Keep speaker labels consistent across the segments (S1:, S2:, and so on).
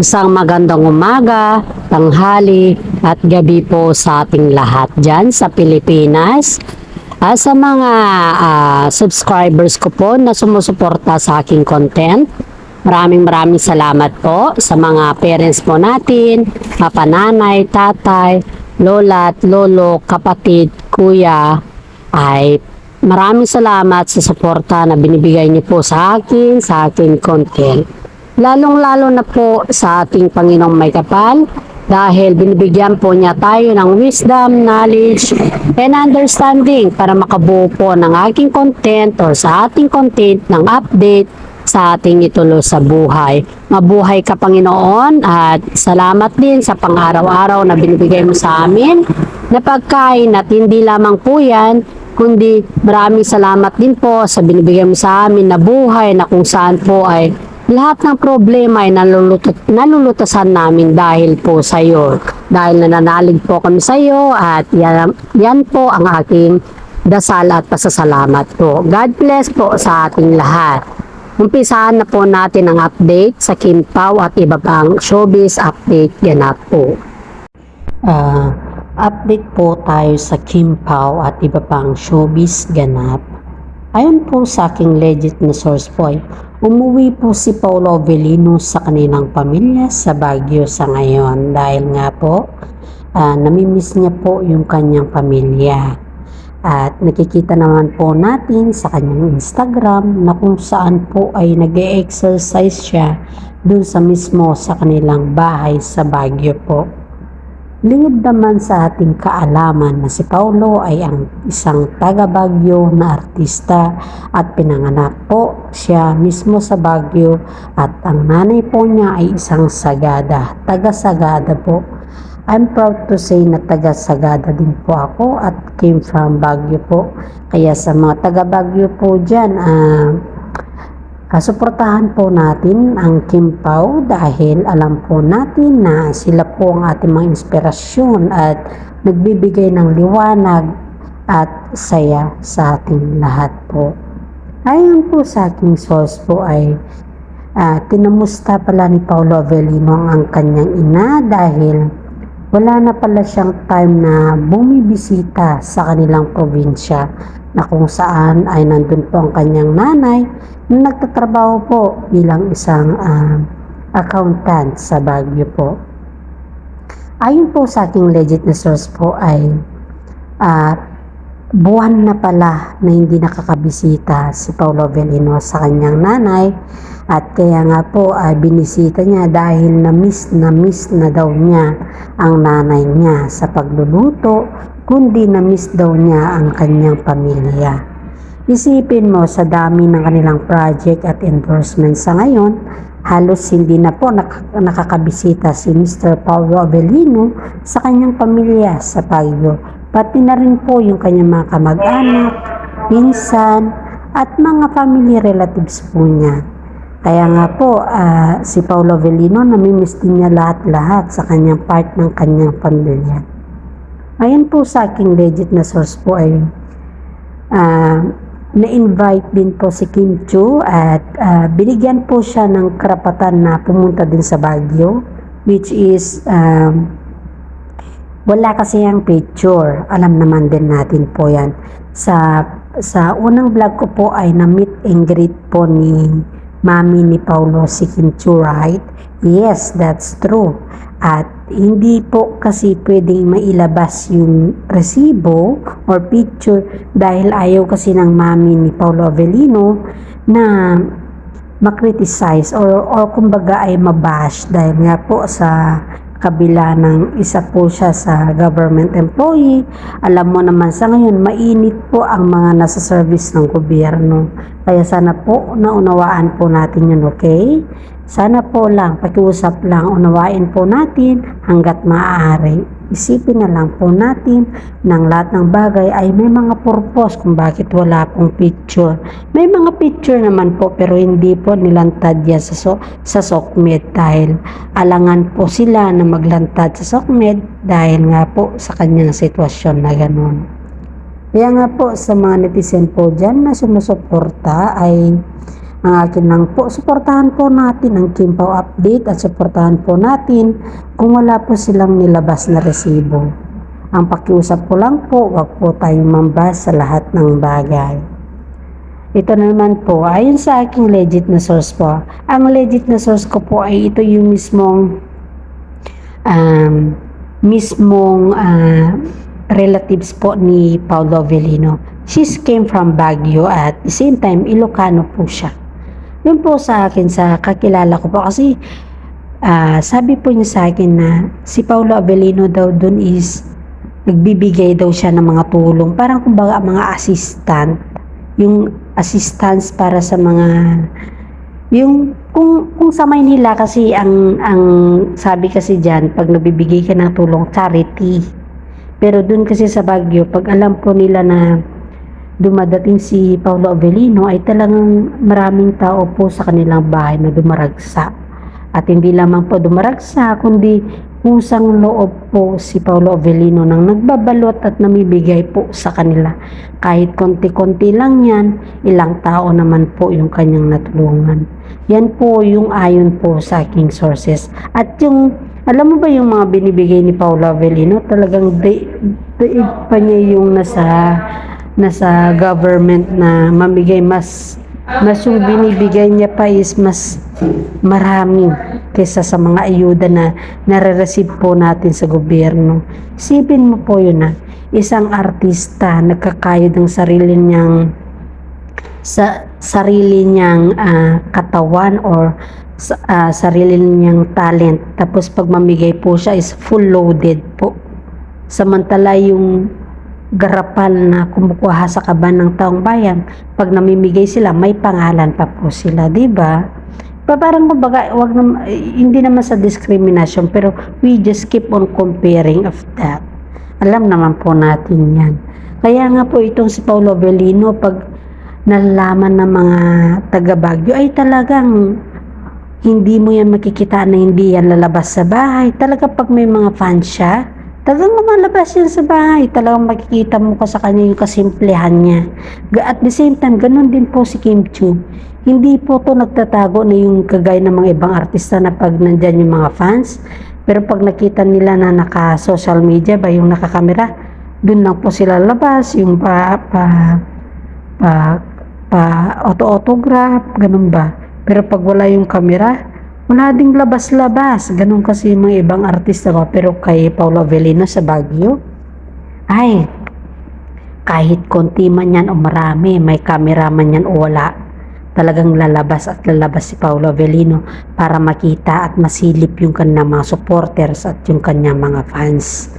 S1: Isang magandang umaga, tanghali at gabi po sa ating lahat dyan sa Pilipinas. Sa mga subscribers ko po na sumusuporta sa aking content, maraming salamat po sa mga parents po natin, papananay, tatay, lola at lolo, kapatid, kuya, ay maraming salamat sa suporta na binibigay niyo po sa aking content. Lalong-lalo na po sa ating Panginoong may kapal dahil binibigyan po niya tayo ng wisdom, knowledge, and understanding para makabuo po ng aking content or sa ating content ng update sa ating ituloy sa buhay. Mabuhay ka, Panginoon, at salamat din sa pang-araw-araw na binibigay mo sa amin na pagkain at hindi lamang po yan, kundi maraming salamat din po sa binibigay mo sa amin na buhay na kung saan po ay lahat ng problema ay nalulutasan namin dahil po sa iyo. Dahil nananalig po kami sa iyo at yan po ang aking dasal at pasasalamat po. God bless po sa ating lahat. Umpisahan na po natin ang update sa Kim Pao at iba pang showbiz update ganap po. Update po tayo sa Kim Pao at iba pang showbiz ganap. Ayon po sa aking legit na source po ay umuwi po si Paolo Avellino sa kanilang pamilya sa Baguio sa ngayon dahil nga po namimiss niya po yung kanyang pamilya. At nakikita naman po natin sa kanyang Instagram na kung saan po ay nag-e-exercise siya dun sa mismo sa kanilang bahay sa Baguio po. Lingid naman sa ating kaalaman na si Paolo ay ang isang taga Baguio na artista at pinanganak po siya mismo sa Baguio at ang nanay po niya ay isang Sagada, taga Sagada po. I'm proud to say na taga Sagada din po ako at came from Baguio po. Kaya sa mga taga Baguio po dyan, suportahan po natin ang Kim Pao dahil alam po natin na sila po ang ating mga inspirasyon at nagbibigay ng liwanag at saya sa ating lahat po. Ayon po sa aking source po ay tinamusta pala ni Paolo Avellino ang kanyang ina dahil wala na pala siyang time na bumibisita sa kanilang probinsya na kung saan ay nandun po ang kanyang nanay na nagtatrabaho po bilang isang accountant sa Baguio po. Ayon po sa aking legit na source po ay buwan na pala na hindi nakakabisita si Paolo Avellino sa kanyang nanay at kaya nga po binisita niya dahil na-miss na daw niya ang nanay niya sa pagluluto kundi na-miss daw niya ang kanyang pamilya. Isipin mo sa dami ng kanilang project at endorsement sa ngayon, halos hindi na po nakakabisita si Mr. Paolo Avellino sa kanyang pamilya sa Baguio. Pati na rin po yung kanyang mga kamag-anak, pinsan, at mga family relatives po niya. Kaya nga po, si Paolo Avellino namimiss din niya lahat-lahat sa kanyang part ng kanyang pamilya. Ayan po sa aking legit na source po ay na-invite din po si Kim Chiu at binigyan po siya ng karapatan na pumunta din sa Baguio, which is wala kasi ang picture. Alam naman din natin po yan. Sa unang vlog ko po ay na-meet and greet po ni mami ni Paolo si Kim Chiu, right? Yes, that's true. At hindi po kasi pwedeng mailabas yung resibo or picture dahil ayaw kasi ng mami ni Paolo Avellino na makriticize or kumbaga ay mabash dahil nga po sa kabila ng isa po siya sa government employee. Alam mo naman sa ngayon, mainit po ang mga nasa service ng gobyerno. Kaya sana po naunawaan po natin yun, okay? Sana po lang, pakiusap lang, unawain po natin hanggat maaari. Isipin na lang po natin ng lahat ng bagay ay may mga purpose kung bakit wala pong picture. May mga picture naman po pero hindi po nilantad yan sa SOCMED dahil alangan po sila na maglantad sa SOCMED dahil nga po sa kanyang sitwasyon na gano'n. Kaya nga po sa mga netizen po dyan na sumusuporta ay ang akin lang po, suportahan po natin ang Kim Pao update at suportahan po natin kung wala po silang nilabas na resibo. Ang pakiusap ko lang po, wag po tayong mambas sa lahat ng bagay. Ito naman po, ayon sa aking legit na source po. Ang legit na source ko po ay ito yung relatives po ni Paolo Avellino. She came from Baguio at the same time, Ilocano po siya. Yun po sa akin, sa kakilala ko po. Kasi sabi po niya sa akin na si Paolo Avellino daw dun is nagbibigay daw siya ng mga tulong. Parang kumbaga mga assistant. Yung assistance para sa mga yung kung sa Maynila kasi ang sabi kasi diyan pag nabibigay ka ng tulong charity, pero dun kasi sa Baguio pag alam po nila na dumadating si Paolo Avellino ay talagang maraming tao po sa kanilang bahay na dumaragsa, at hindi lamang po dumaragsa kundi kusang loob po si Paolo Avellino nang nagbabalot at namibigay po sa kanila. Kahit konti-konti lang yan, ilang tao naman po yung kanyang natulungan. Yan po yung ayon po sa aking sources. At yung, alam mo ba yung mga binibigay ni Paolo Avellino, talagang daig pa niya yung nasa government na mamigay mas yung binibigay niya pa is mas marami kaysa sa mga ayuda na nare-receive po natin sa gobyerno. Isipin mo po yun na isang artista nagkakayod ng sarili niyang katawan or sarili niyang talent, tapos pag mamigay po siya is full loaded po, samantala yung garapal na kumukuha sa kaban ng taong bayan, pag namimigay sila may pangalan pa po sila, di ba? Parang kumbaga, hindi naman sa discrimination, pero we just keep on comparing of that. Alam naman po natin yan. Kaya nga po itong si Paolo Avellino, pag nalalaman ng mga taga Baguio, ay talagang hindi mo yan makikita na hindi yan lalabas sa bahay. Talaga pag may mga fans siya, talagang lumalabas yan sa bahay. Talagang makikita mo ka sa kanya yung kasimplehan niya. At the same time, ganun din po si Kim Chiu. Hindi po to nagtatago na yung kagaya ng mga ibang artista na pag nandyan yung mga fans. Pero pag nakita nila na naka-social media ba, yung nakakamera, dun lang po sila labas. Yung auto-autograph, ganun ba. Pero pag wala yung kamera, wala ding labas-labas. Ganun kasi yung mga ibang artista ba. Pero kay Paolo Avellino sa Baguio, ay, kahit konti man yan o marami, may camera man yan o wala, talagang lalabas at lalabas si Paolo Avellino para makita at masilip yung kanyang mga supporters at yung kanyang mga fans.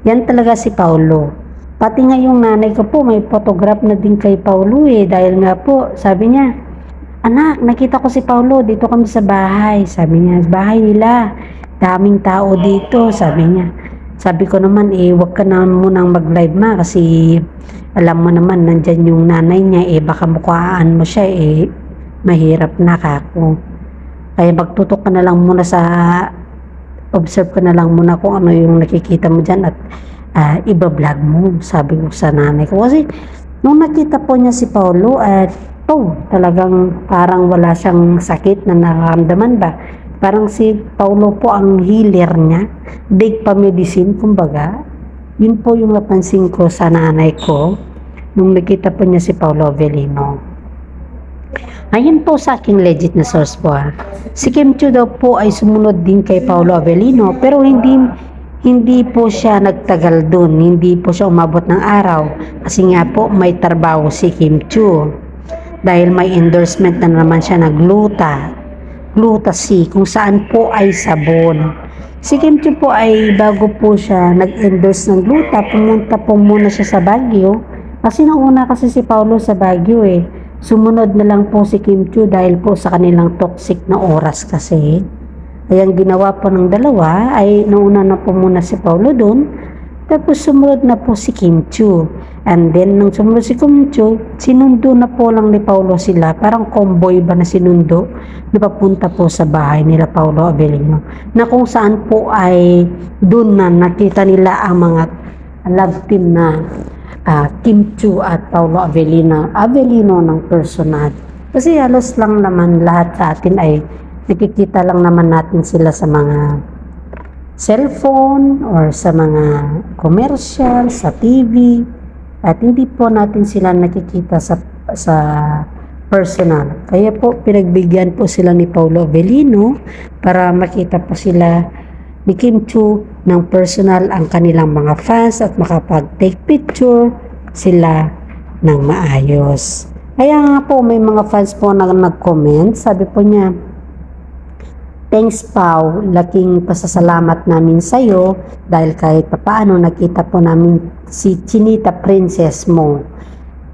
S1: Yan talaga si Paolo. Pati nga yung nanay ko po, may photograph na din kay Paolo dahil nga po, sabi niya, anak, nakita ko si Paolo, dito kami sa bahay. Sabi niya, bahay nila, daming tao dito, sabi niya. Sabi ko naman, wag ka na munang mag-live ma, kasi alam mo naman, nandyan yung nanay niya, baka mukhaan mo siya, mahirap na kako. Kaya magtutok ka na lang muna observe ka na lang muna kung ano yung nakikita mo dyan at iba-vlog mo, sabi ko sa nanay ko. Kasi nung nakita po niya si Paolo at talagang parang wala siyang sakit na nararamdaman ba. Parang si Paolo po ang healer niya, big pa medicine kumbaga. Yun po yung napansin ko sa nanay ko nung nakita po niya si Paolo Avellino. Ayan po sa aking legit na source po. Si Kim Chiu daw po ay sumunod din kay Paolo Avellino, pero hindi po siya nagtagal dun, hindi po siya umabot ng araw kasi nga po may trabaho si Kim Chiu dahil may endorsement na naman siya ng Gluta-C kung saan po ay sabon. Si Kim Chiu po ay bago po siya nag-endorse ng Gluta, pumunta po muna siya sa Baguio kasi nauna kasi si Paolo sa Baguio Sumunod na lang po si Kim Chiu dahil po sa kanilang toxic na oras kasi. Kaya ang ginawa po ng dalawa ay nauna na po muna si Paolo doon, tapos sumunod na po si Kim Chiu. And then nung sumunod si Kim Chiu, sinundo na po lang ni Paolo sila, parang convoy ba na sinundo, na papunta po sa bahay nila Paolo Avellino, na kung saan po ay doon na nakita nila ang mga love team na Kim Chiu at Paolo Avellino ng personal. Kasi halos lang naman lahat sa atin ay nakikita lang naman natin sila sa mga cellphone or sa mga commercial, sa TV, at hindi po natin sila nakikita sa personal. Kaya po pinagbigyan po sila ni Paolo Avellino para makita po sila ni Kim Chiu ng personal ang kanilang mga fans at makapag-take picture sila ng maayos. Kaya nga po may mga fans po na nag-comment, sabi po niya, "Thanks Pao, laking pasasalamat namin sa iyo dahil kahit papaano nakita po namin si Chinita Princess mo.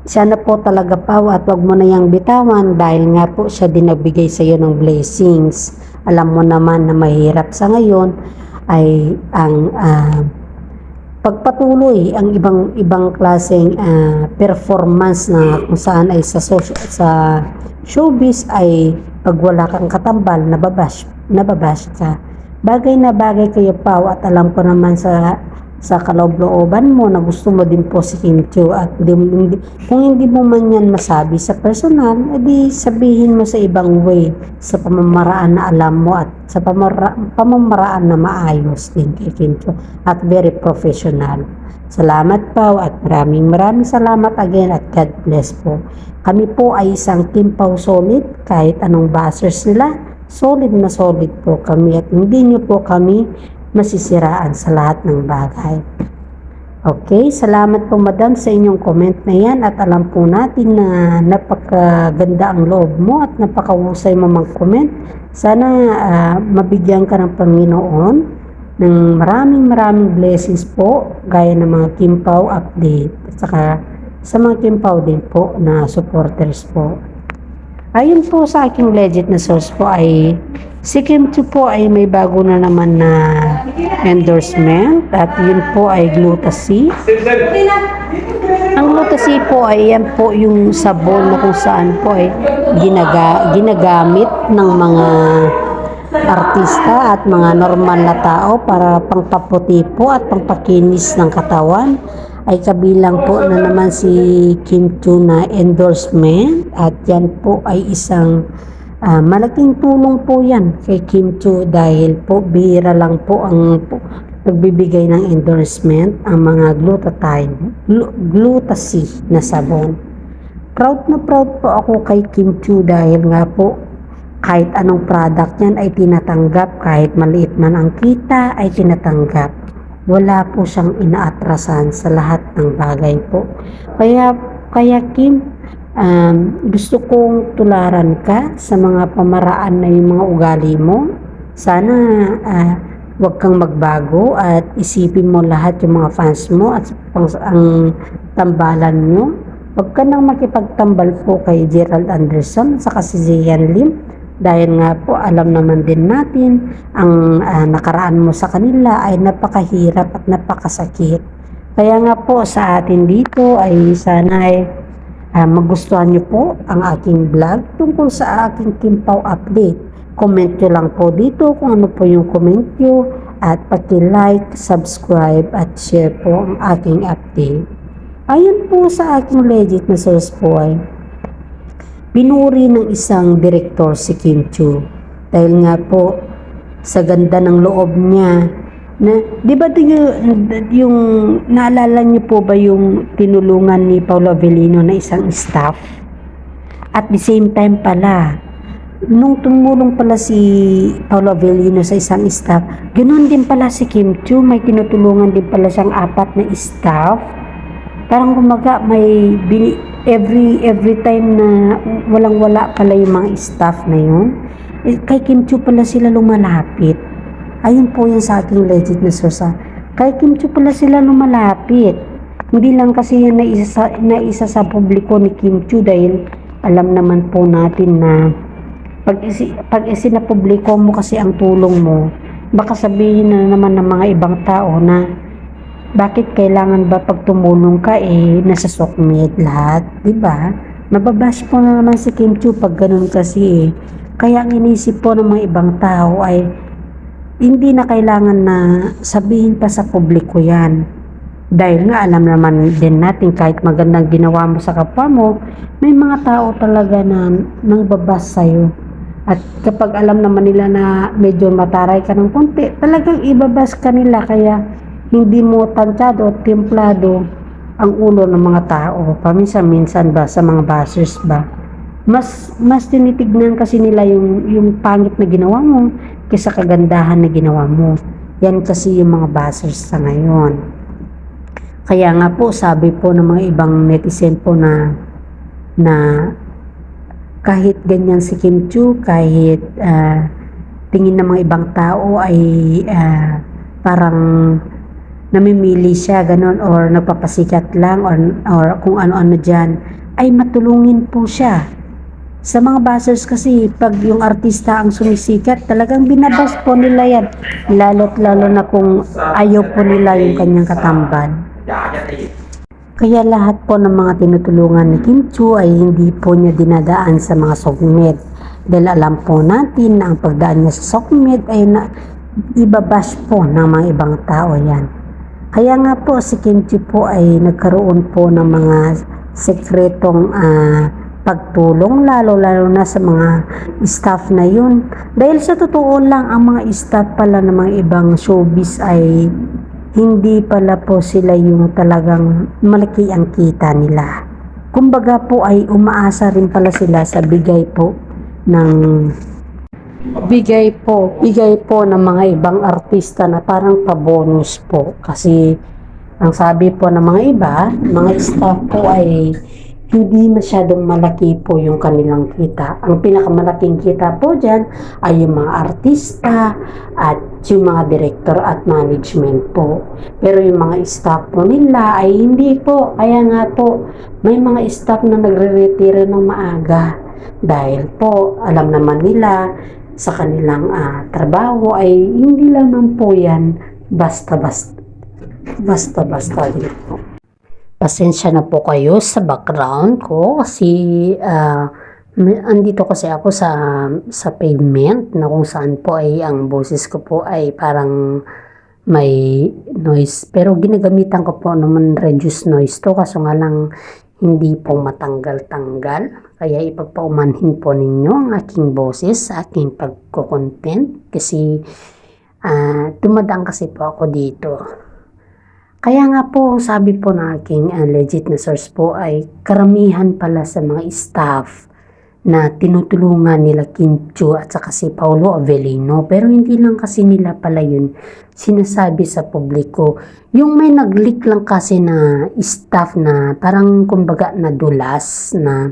S1: Sana po talaga Pao at wag mo na yang bitawan dahil nga po siya din nagbigay sa iyo ng blessings. Alam mo naman na mahirap sa ngayon ay ang pagpatuloy ang ibang klaseng performance na kung saan ay sa showbiz ay pag wala kang katambal nababash ka. Bagay na bagay kayo Pao at alam ko naman sa kaloob-looban mo na gusto mo din po si Kim Chiu at kung hindi mo man yan masabi sa personal, edi sabihin mo sa ibang way, sa pamamaraan na alam mo at sa pamamaraan na maayos din kay Kim Chiu at very professional. Salamat Pao at maraming salamat again at God bless po. Kami po ay isang Kim Pao solid kahit anong bashers nila, solid na solid po kami at hindi nyo po kami masisiraan sa lahat ng bagay. Okay, salamat po madam sa inyong comment na yan at alam po natin na napakaganda ang loob mo at napakahusay mo mag-comment. Sana mabigyan ka ng Panginoon ng maraming blessings po gaya ng mga Kim Pao update at saka sa mga Kim Pao din po na supporters po. Ayon po sa aking legit na source po ay si Kim Chiu po ay may bago na naman na endorsement at yun po ay Gluta-C. Ang Gluta-C po ay yan po yung sabon na kung saan po ay ginagamit ng mga artista at mga normal na tao para pangpaputi po at pangpakinis ng katawan. Ay kabilang po na naman si Kim Chiu na endorsement at yan po ay isang malaking tulong po yan kay Kim Chiu dahil po bihira lang po ang nagbibigay ng endorsement ang mga Gluta-C na sabon. Proud na proud po ako kay Kim Chiu dahil nga po kahit anong product yan ay tinatanggap, kahit maliit man ang kita ay tinatanggap. Wala po siyang inaatrasan sa lahat ng bagay po. Kaya Kim, gusto kong tularan ka sa mga pamaraan na yung mga ugali mo. Sana wag kang magbago at isipin mo lahat yung mga fans mo at ang tambalan nyo. Wag ka nang makipagtambal po kay Gerald Anderson sa si Zian Lim. Dahil nga po alam naman din natin ang nakaraan mo sa kanila ay napakahirap at napakasakit. Kaya nga po sa atin dito ay sana ay magustuhan nyo po ang aking vlog tungkol sa aking Kim Pao update. Comment nyo lang po dito kung ano po yung comment nyo at paki-like, subscribe at share po ang aking update. Ayon po sa aking legit na source po ay pinuri ng isang direktor si Kim Chiu dahil nga po sa ganda ng loob niya na, di ba yung naalala niyo po ba yung tinulungan ni Paolo Avellino na isang staff at the same time pala nung tumulong pala si Paolo Avellino sa isang staff, ganoon din pala si Kim Chiu, may tinutulungan din pala siyang 4 na staff. Parang kumaga may every time na walang-wala pala yung mga staff na yun. Kay Kim Chiu pala sila lumalapit. Ayun po yung sa aking legit na source. Kay Kim Chiu pala sila lumalapit. Hindi lang kasi yan na isa sa publiko ni Kim Chiu dahil alam naman po natin na pag isinapubliko mo kasi ang tulong mo, baka sabihin na naman ng mga ibang tao na bakit kailangan ba pag tumulong ka nasa sokmed lahat, di ba? Mababash po na naman si Kim Chiu pag ganun kasi Kaya ang inisip po ng mga ibang tao ay hindi na kailangan na sabihin pa sa publiko yan. Dahil nga alam naman din natin kahit magandang ginawa mo sa kapwa mo, may mga tao talaga na nangbabas sa'yo. At kapag alam naman nila na medyo mataray ka ng konti, talagang ibabas ka nila kaya hindi mo tansyado at templado ang ulo ng mga tao. Paminsan-minsan ba sa mga bashers ba? Mas tinitignan kasi nila yung pangit na ginawa mo kaysa kagandahan na ginawa mo. Yan kasi yung mga bashers sa ngayon. Kaya nga po sabi po ng mga ibang netizen po na kahit ganyan si Kim Chiu, kahit tingin ng mga ibang tao ay parang namimili siya ganon or nagpapasikat lang or kung ano-ano dyan, ay matulungin po siya. Sa mga bashers kasi, pag yung artista ang sumisikat, talagang binabas po nila yan. Lalo't lalo na kung ayaw po nila yung kanyang katambal. Kaya lahat po ng mga tinutulungan ni Kim Chiu ay hindi po niya dinadaan sa mga sokmed. Dahil alam po natin na ang pagdaan niya sa sokmed ay ibabash po ng mga ibang tao yan. Kaya nga po si Kim Chiu po ay nagkaroon po ng mga sekretong pagtulong lalo na sa mga staff na yun. Dahil sa totoo lang ang mga staff pala ng mga ibang showbiz ay hindi pala po sila yung talagang malaki ang kita nila. Kumbaga po ay umaasa rin pala sila sa bigay po ng mga ibang artista na parang pabonus po. Kasi ang sabi po ng mga iba, mga staff po ay hindi masyadong malaki po yung kanilang kita. Ang pinakamalaking kita po dyan ay yung mga artista at yung mga director at management po. Pero yung mga staff po nila ay hindi po. Kaya nga po, may mga staff na nagre-retiro ng maaga. Dahil po, alam naman nila sa kanilang trabaho ay hindi naman po yan basta-basta din po. Pasensya na po kayo sa background ko kasi andito kasi ako sa pavement na kung saan po ay ang boses ko po ay parang may noise. Pero ginagamitan ko po naman reduce noise to kaso nga lang hindi po matanggal-tanggal. Kaya ipagpaumanhin po ninyo ang aking boses sa aking pagko-content kasi dumadaan kasi po ako dito. Kaya nga po, sabi po ng aking legit na source po ay karamihan pala sa mga staff na tinutulungan nila Kim Chiu at saka si Paolo Avellino. Pero hindi lang kasi nila pala yun sinasabi sa publiko. Yung may nag-leak lang kasi na staff na parang kumbaga nadulas na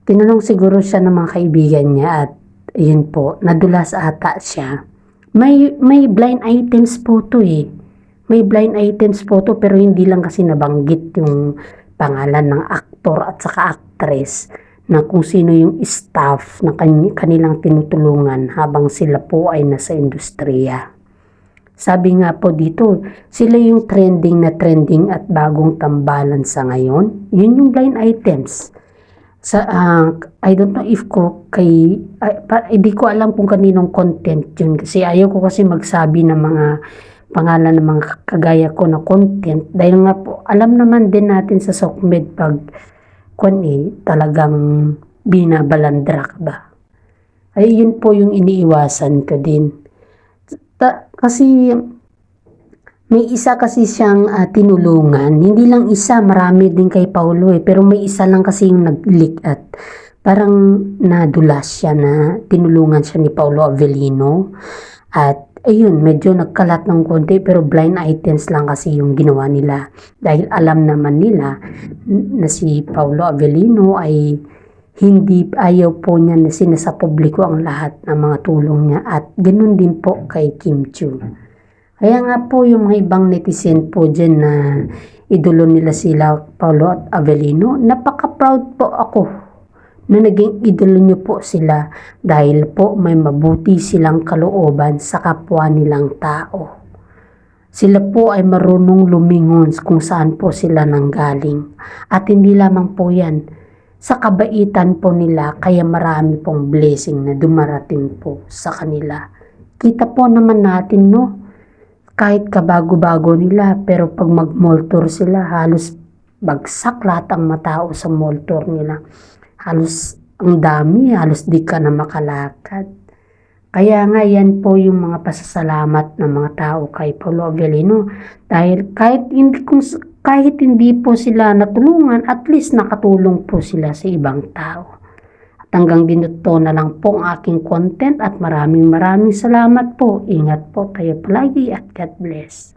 S1: tinanong siguro siya ng mga kaibigan niya at yun po, nadulas ata siya. May blind items po to eh. May blind items po to pero hindi lang kasi nabanggit yung pangalan ng aktor at saka actress na kung sino yung staff na kanilang tinutulungan habang sila po ay nasa industriya. Sabi nga po dito, sila yung trending at bagong tambalan sa ngayon. Yun yung blind items. I don't know if hindi ko alam kung kaninong content yun kasi ayaw ko kasi magsabi ng mga pangalan ng mga kagaya ko na content dahil nga po alam naman din natin sa sokmed pag talagang binabalandra ka ba ay yun po yung iniiwasan ko din kasi may isa kasi siyang tinulungan, hindi lang isa, marami din kay Paolo pero may isa lang kasi yung nag-leak at parang nadulas siya na tinulungan siya ni Paolo Avellino at ayun, medyo nagkalat ng konti pero blind items lang kasi yung ginawa nila. Dahil alam naman nila na si Paolo Avellino ay ayaw po niya na sinasa publiko ang lahat ng mga tulong niya at ganoon din po kay Kim Chiu. Kaya nga po yung mga ibang netizen po dyan na idolo nila sila Paolo Avellino, napaka-proud po ako na naging idolo nyo po sila dahil po may mabuti silang kalooban sa kapwa nilang tao. Sila po ay marunong lumingon kung saan po sila nanggaling. At hindi lamang po yan, sa kabaitan po nila kaya marami pong blessing na dumarating po sa kanila. Kita po naman natin no, kahit kabago-bago nila, pero pag mag-mall tour sila, halos bagsak lahat ang matao sa mall tour nila. Halos ang dami, halos di ka na makalakad. Kaya nga yan po yung mga pasasalamat ng mga tao kay Paulo Avellino. Dahil kahit hindi po sila natulungan, at least nakatulong po sila sa ibang tao. At hanggang dito na lang po ang aking content at maraming salamat po. Ingat po tayo palagi at God bless.